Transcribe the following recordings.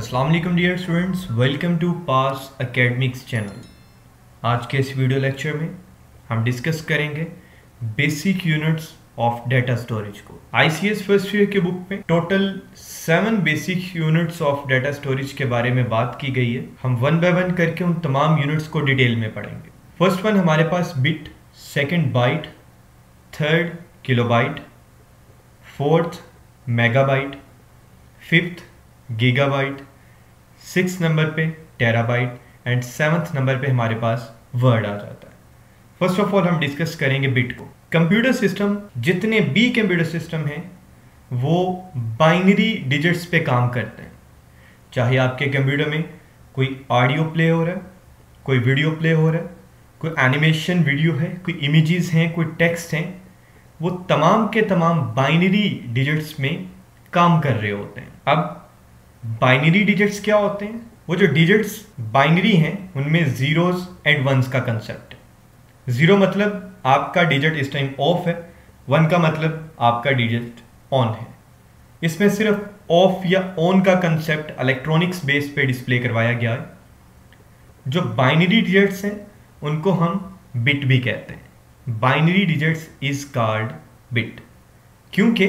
अस्सलाम वालेकुम dear students, welcome to pass academics channel. आज के इस वीडियो लेक्चर में हम डिस्कस करेंगे basic units of data storage को। आईसीएस फर्स्ट ईयर के बुक में total 7 basic units of data storage के बारे में बात की गई है। हम वन बाय वन करके उन तमाम यूनिट्स को डिटेल में पढ़ेंगे। फर्स्ट वन हमारे पास bit, second byte, third kilobyte, fourth megabyte, fifth gigabyte, 6 number पे टेराबाइट एंड 7th नंबर पे हमारे पास वर्ड आ जाता है। फर्स्ट ऑफ ऑल हम डिस्कस करेंगे बिट को। कंप्यूटर सिस्टम, जितने भी कंप्यूटर सिस्टम हैं वो बाइनरी डिजिट्स पे काम करते हैं। चाहे आपके कंप्यूटर में कोई ऑडियो प्ले हो रहा है, कोई वीडियो प्ले हो रहा है, कोई एनिमेशन वीडियो है, कोई इमेजेस हैं, कोई टेक्स्ट हैं, वो तमाम के तमाम बाइनरी डिजिट्स में काम कर रहे होते हैं। अब बाइनरी डिजिट्स क्या होते हैं? वो जो डिजिट्स बाइनरी हैं उनमें जीरोस एंड वंस का कंसेप्ट है। जीरो मतलब आपका डिजिट इस टाइम ऑफ है, वन का मतलब आपका डिजिट ऑन है। इसमें सिर्फ ऑफ या ऑन का कंसेप्ट इलेक्ट्रॉनिक्स बेस पे डिस्प्ले करवाया गया है। जो बाइनरी डिजिट्स हैं उनको हम बिट भी कहते हैं। Binary digits is called bit क्योंकि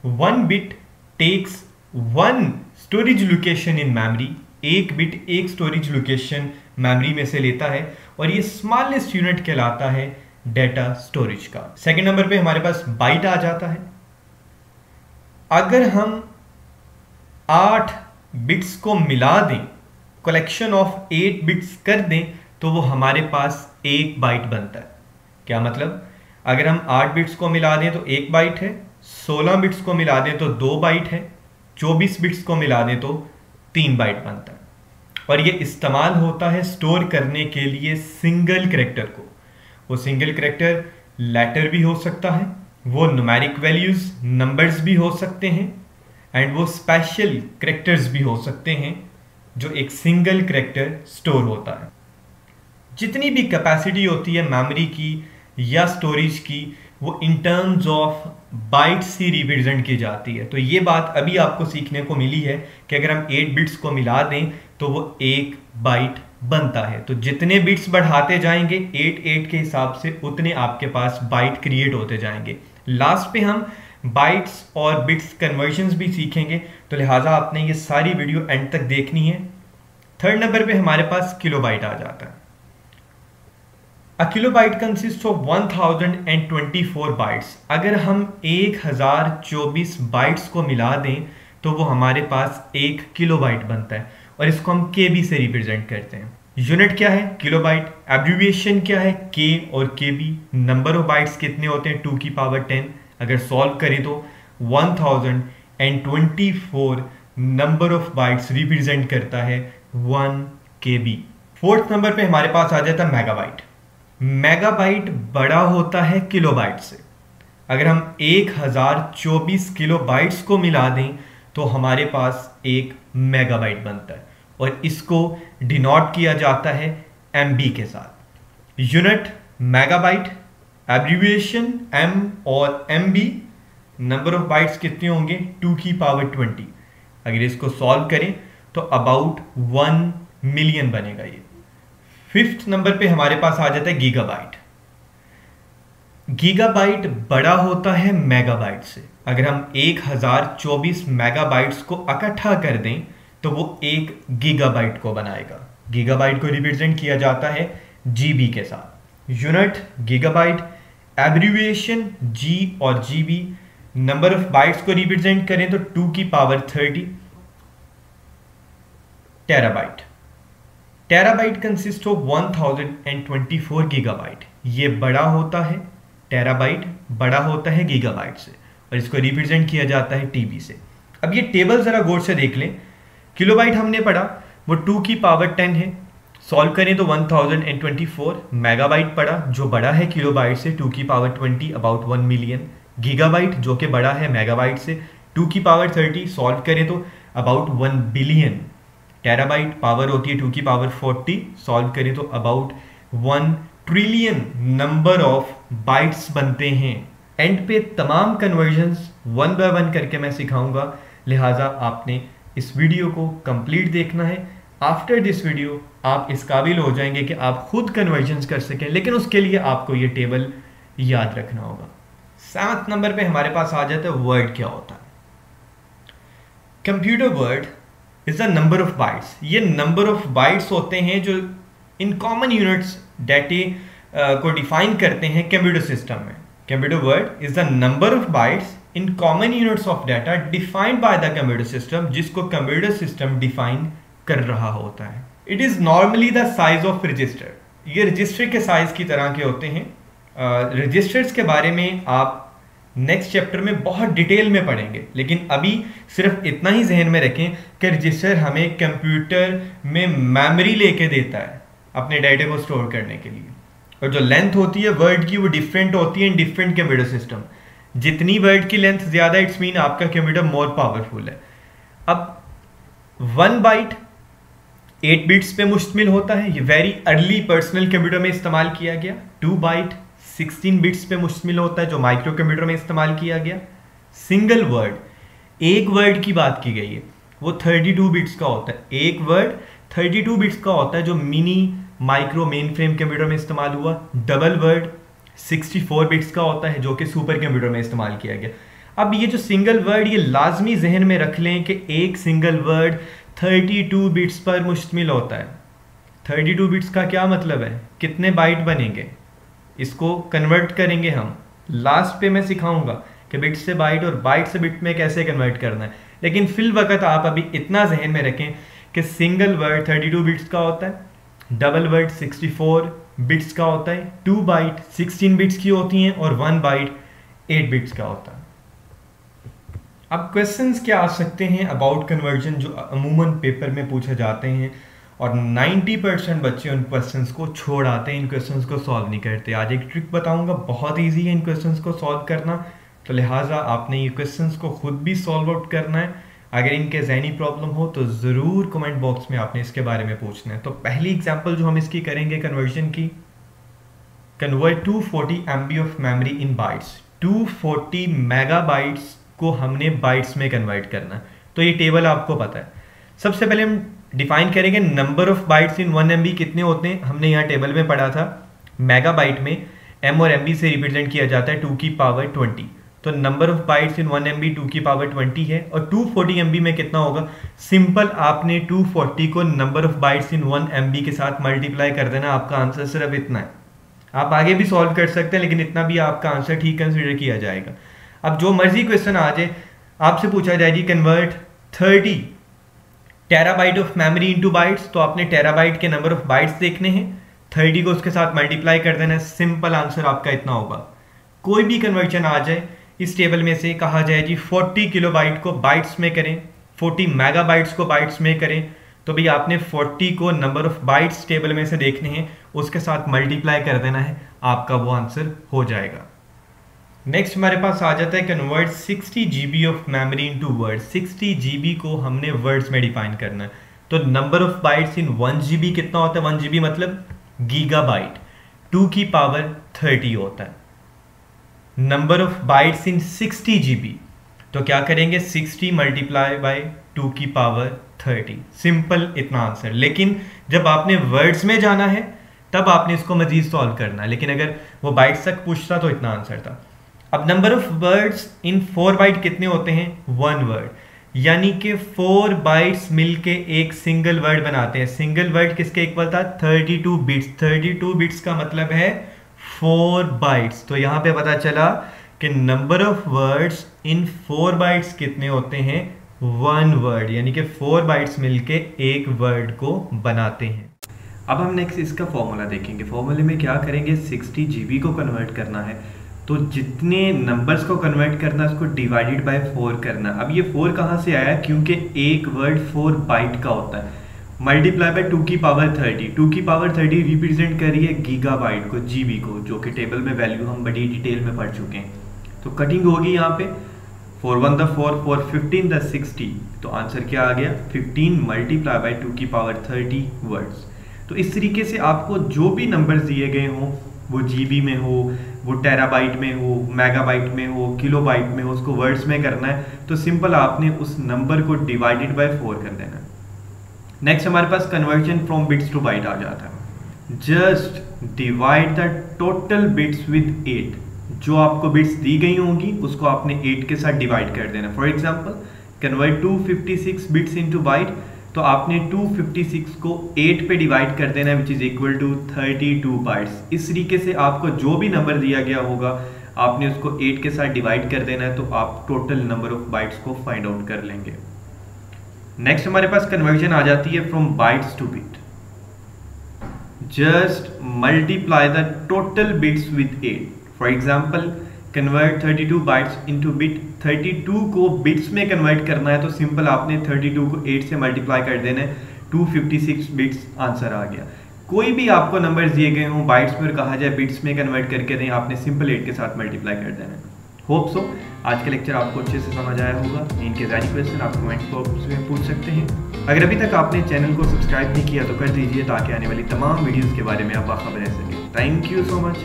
one bit takes one storage location in memory. एक बिट एक स्टोरेज लोकेशन मेमोरी में से लेता है और ये स्मॉलेस्ट यूनिट कहलाता है डेटा स्टोरेज का। सेकंड नंबर पे हमारे पास बाइट आ जाता है। अगर हम 8 बिट्स को मिला दें, कलेक्शन ऑफ 8 बिट्स कर दें तो वो हमारे पास 1 बाइट बनता है। क्या मतलब? अगर हम 8 बिट्स को मिला दें तो 1 बाइट है, 16 बिट्स को मिला दें तो 2 बाइट है, 24 बिट्स को मिला दें तो 3 बाइट बनता है। और ये इस्तेमाल होता है स्टोर करने के लिए सिंगल कैरेक्टर को। वो सिंगल कैरेक्टर लेटर भी हो सकता है, वो न्यूमेरिक वैल्यूज नंबर्स भी हो सकते हैं एंड वो स्पेशल कैरेक्टर्स भी हो सकते हैं जो एक सिंगल कैरेक्टर स्टोर होता है। जितनी भी कैपेसिटी होती है मेमोरी की या स्टोरेज की, वो इन टर्म्स ऑफ बाइट्स से रिप्रेजेंट की जाती है। तो ये बात अभी आपको सीखने को मिली है कि अगर हम 8 बिट्स को मिला दें तो वो 1 बाइट बनता है। तो जितने बिट्स बढ़ाते जाएंगे 8 के हिसाब से उतने आपके पास बाइट क्रिएट होते जाएंगे। लास्ट पे हम बाइट्स और बिट्स कन्वर्जन्स भी सीखेंगे, तो लिहाजा आपने ये सारी वीडियो एंड तक देखनी है। थर्ड नंबर पे हमारे पास किलोबाइट आ जाता है। A kilobyte consists of 1024 bytes। अगर हम 1024 बाइट्स को मिला दें तो वो हमारे पास 1 किलोबाइट बनता है और इसको हम केबी से रिप्रेजेंट करते हैं। यूनिट क्या है? किलोबाइट। एब्रिविएशन क्या है? के और केबी। नंबर ऑफ बाइट्स कितने होते हैं? 2 की पावर 10। अगर सॉल्व करें तो 1024 नंबर ऑफ बाइट्स रिप्रेजेंट करता है 1 केबी। फोर्थ नंबर पे हमारे पास आ जाता है मेगाबाइट। मेगाबाइट बड़ा होता है किलोबाइट से। अगर हम 1024 किलोबाइट्स को मिला दें तो हमारे पास 1 मेगाबाइट बनता है और इसको डिनोट किया जाता है एमबी के साथ। यूनिट मेगाबाइट, एब्रिविएशन एम और एमबी। नंबर ऑफ बाइट्स कितने होंगे? 2 की पावर 20। अगर इसको सॉल्व करें तो अबाउट 1 मिलियन बनेगा ये। फिफ्थ नंबर पे हमारे पास आ जाता है गीगाबाइट। गीगाबाइट बड़ा होता है मेगाबाइट से। अगर हम 1024 मेगाबाइट्स को इकट्ठा कर दें तो वो 1 गीगाबाइट को बनाएगा। गीगाबाइट को रिप्रेजेंट किया जाता है जीबी के साथ। यूनिट गीगाबाइट, एब्रिविएशन जी और जीबी। नंबर ऑफ बाइट्स को रिप्रेजेंट करें तो 2 की power 30। Terabyte. Terabyte consist of 1024 gigabyte. ये बड़ा होता है, टेराबाइट बड़ा होता है गीगाबाइट से और इसको रिप्रेजेंट किया जाता है टीबी से। अब ये टेबल जरा गौर से देख लें। किलोबाइट हमने पढ़ा वो 2 की पावर 10 है। सॉल्व करें तो 1024। मेगाबाइट पढ़ा जो बड़ा है किलोबाइट से, 2 की पावर 20 अबाउट 1 मिलियन। गीगाबाइट जो कि बड़ा है मेगाबाइट से, 2 की पावर 30। सॉल्व करें तो अबाउट 1 बिलियन। टेराबाइट पावर होती है 2 की पावर 40। सॉल्व करें तो about 1 trillion number of bytes बनते हैं। एंड पे तमाम कन्वर्जन्स वन बाय वन करके मैं सिखाऊंगा, लिहाजा आपने इस वीडियो को कंप्लीट देखना है। आफ्टर दिस वीडियो आप इस काबिल हो जाएंगे कि आप खुद कन्वर्जन्स कर सकें, लेकिन उसके लिए आपको ये टेबल याद रखना होगा। 7 नंबर पे हमारे पास आ जाता है वर्ड क्या होता है। Computer word is the number of bytes. ये नंबर ऑफ बाइट्स होते हैं जो इन कॉमन यूनिट्स डाटा को डिफाइन करते हैं कंप्यूटर सिस्टम में। Computer word is the number of bytes in common units of data defined by the computer system, जिसको computer system define कर रहा होता है। It is normally the size of register. ये रजिस्टर के साइज की तरह के होते हैं। रजिस्टर्स के बारे में आप नेक्स्ट चैप्टर में बहुत डिटेल में पढ़ेंगे, लेकिन अभी सिर्फ इतना ही जहन में रखें कि रजिस्टर हमें कंप्यूटर में मेमोरी लेके देता है अपने डाटा को स्टोर करने के लिए, और जो लेंथ होती है वर्ड की वो डिफरेंट होती है इन डिफरेंट कंप्यूटर सिस्टम। जितनी वर्ड की लेंथ ज्यादा इट्स मीन आपका कंप्यूटर मोर पावरफुल है। अब 1 बाइट 8 बिट्स पे मुश्तमिल होता है, ये वेरी अर्ली पर्सनल कंप्यूटर में इस्तेमाल किया गया। 2 बाइट 16 बिट्स पे मुश्तमिल होता है, जो माइक्रो कंप्यूटर में इस्तेमाल किया गया। सिंगल वर्ड, एक वर्ड की बात की गई है, वो 32 बिट्स का होता है। एक वर्ड 32 बिट्स का होता है, जो mini micro main frame computer में इस्तेमाल हुआ। डबल वर्ड 64 बिट्स का होता है, जो कि सुपर कंप्यूटर में इस्तेमाल किया गया। अब ये जो सिंगल वर्ड, ये लाजमी जहन में रख लें कि एक सिंगल वर्ड 32 बिट्स पर मुश्तमिल होता है। 32 बिट्स का क्या मतलब है, कितने बाइट बनेंगे, इसको कन्वर्ट करेंगे हम। लास्ट पे मैं सिखाऊंगा कि बिट से बाइट और बाइट से बिट में कैसे कन्वर्ट करना है, लेकिन फिल वक्त आप अभी इतना जहन में रखें कि सिंगल वर्ड 32 बिट्स का होता है, डबल वर्ड 64 बिट्स का होता है, 2 बाइट 16 बिट्स की होती हैं और 1 बाइट 8 बिट्स का होता है। अब क्वेश्चंस क्या आ सकते हैं अबाउट कन्वर्जन, जो अमूमन पेपर में पूछे जाते हैं और 90% बच्चे उन क्वेश्चंस को छोड़ आते हैं, इन क्वेश्चंस को सॉल्व नहीं करते। आज एक ट्रिक बताऊंगा, बहुत इजी है इन क्वेश्चंस को सॉल्व करना, तो लिहाजा आपने ये क्वेश्चंस को खुद भी सॉल्व आउट करना है। अगर इनके ज़हनी प्रॉब्लम हो तो ज़रूर कमेंट बॉक्स में आपने इसके बारे में पूछना है। तो पहली एग्जाम्पल जो हम इसकी करेंगे कन्वर्जन की, convert 240 MB of memory in bytes. 240 megabytes को हमने बाइट्स में कन्वर्ट करना है, तो ये टेबल आपको पता है। सबसे पहले हम डिफाइन करेंगे number of bytes in 1 MB कितने होते हैं। हमने यहाँ टेबल में पढ़ा था मेगाबाइट में M और MB से रिप्रेजेंट किया जाता है 2 की पावर 20, तो number of bytes in 1 MB 2 की पावर 20 है। और 240 MB में कितना होगा, सिंपल आपने 240 को number of bytes in 1 MB के साथ मल्टीप्लाई कर देना, आपका आंसर सिर्फ इतना है। आप आगे भी सॉल्व कर सकते हैं, लेकिन इतना भी आपका आंसर ठीक कंसिडर किया जाएगा। अब जो मर्जी क्वेश्चन आ जाए, आपसे पूछा जाए जी convert 30 terabyte of memory into bytes, तो आपने टेराबाइट के नंबर ऑफ बाइट्स देखने हैं, 30 को उसके साथ मल्टीप्लाई कर देना है, सिंपल आंसर आपका इतना होगा। कोई भी कन्वर्जन आ जाए इस टेबल में से, कहा जाए जी 40 किलोबाइट को बाइट्स में करें, 40 मेगाबाइट्स को बाइट्स में करें, तो भाई आपने 40 को नंबर ऑफ बाइट्स टेबल में से देखने हैं, उसके साथ मल्टीप्लाई कर देना है, आपका वो आंसर हो जाएगा। नेक्स्ट हमारे पास आ जाता है convert 60 GB of memory into word. 60 GB को हमने वर्ड्स में डिफाइन करना है, तो number of bytes in 1 GB कितना होता है, 1 GB मतलब गीगाबाइट, 2 की पावर 30 होता है। Number of bytes in 60 GB, तो क्या करेंगे 60 मल्टीप्लाई बाय 2 की पावर 30, सिंपल इतना आंसर। लेकिन जब आपने वर्ड्स में जाना है तब आपने इसको मजीद सॉल्व करना है, लेकिन अगर वो बाइट्स तक पूछता तो इतना आंसर था। अब number of words in 4 byte कितने होते हैं, 1 वर्ड, यानी कि 4 बाइट्स मिलके एक सिंगल वर्ड बनाते हैं। सिंगल वर्ड किसके इक्वल था, 32 बिट्स। 32 बिट्स का मतलब है 4 बाइट्स। तो यहां पे पता चला कि number of words in 4 bytes कितने होते हैं, 1 वर्ड, यानी कि 4 बाइट्स मिलके एक वर्ड को बनाते हैं। अब हम नेक्स्ट इसका फॉर्मूला देखेंगे। फॉर्मूले में क्या करेंगे, 60 GB को कन्वर्ट करना है, तो जितने नंबर्स को कन्वर्ट करना है उसको डिवाइडेड बाय 4 करना। अब ये 4 कहाँ से आया, क्योंकि एक वर्ड 4 बाइट का होता है, मल्टीप्लाई बाय 2 की पावर 30। 2 की पावर 30 रिप्रेजेंट कर रही है गीगाबाइट को, जीबी को, जो कि टेबल में वैल्यू हम बड़ी डिटेल में पढ़ चुके हैं। तो कटिंग होगी यहाँ पे, 4 1 द 4, 4 15 द 60, तो आंसर क्या आ गया, 15 मल्टीप्लाई बाय 2 की पावर 30 वर्ड्स। तो इस तरीके से आपको जो भी नंबर्स दिए गए हों, वो जीबी में हो, वो टेराबाइट में हो, मेगाबाइट में हो, किलोबाइट में हो, उसको वर्ड्स में करना है तो सिंपल आपने उस नंबर को डिवाइडेड बाय 4 कर देना है। नेक्स्ट हमारे पास conversion from bits to byte आ जाता है। Just divide the total bits with 8। जो आपको बिट्स दी गई होंगी उसको आपने 8 के साथ डिवाइड कर देना। For example convert 256 bits into byte, तो आपने 256 को 8 पे डिवाइड कर देना है which is equal to 32 bytes. इस तरीके से आपको जो भी नंबर दिया गया होगा आपने उसको 8 के साथ डिवाइड कर देना है, तो आप टोटल नंबर ऑफ बाइट्स को फाइंड आउट कर लेंगे। नेक्स्ट हमारे पास कन्वर्जन आ जाती है from bytes two bit. Just multiply the total bits with 8। For example convert 32 bytes into bit. 32 को बिट्स में कन्वर्ट करना है तो सिंपल आपने 32 को 8 से मल्टीप्लाई कर देना है, 256 बिट्स आंसर आ गया। कोई भी आपको नंबर्स दिए गए हों बाइट्स में और कहा जाए बिट्स में कन्वर्ट करके दें, आपने सिंपल 8 के साथ मल्टीप्लाई कर देना है। होप सो आज का लेक्चर आपको अच्छे से समझ आया होगा। इनके ज़्यादा क्वेश्चन आप कमेंट बॉक्स में पूछ सकते हैं। अगर अभी तक आपने चैनल को सब्सक्राइब नहीं किया तो कर दीजिए ताकि आने वाली तमाम वीडियोज़ के बारे में आप बाखबर रह सकें। Thank you so much.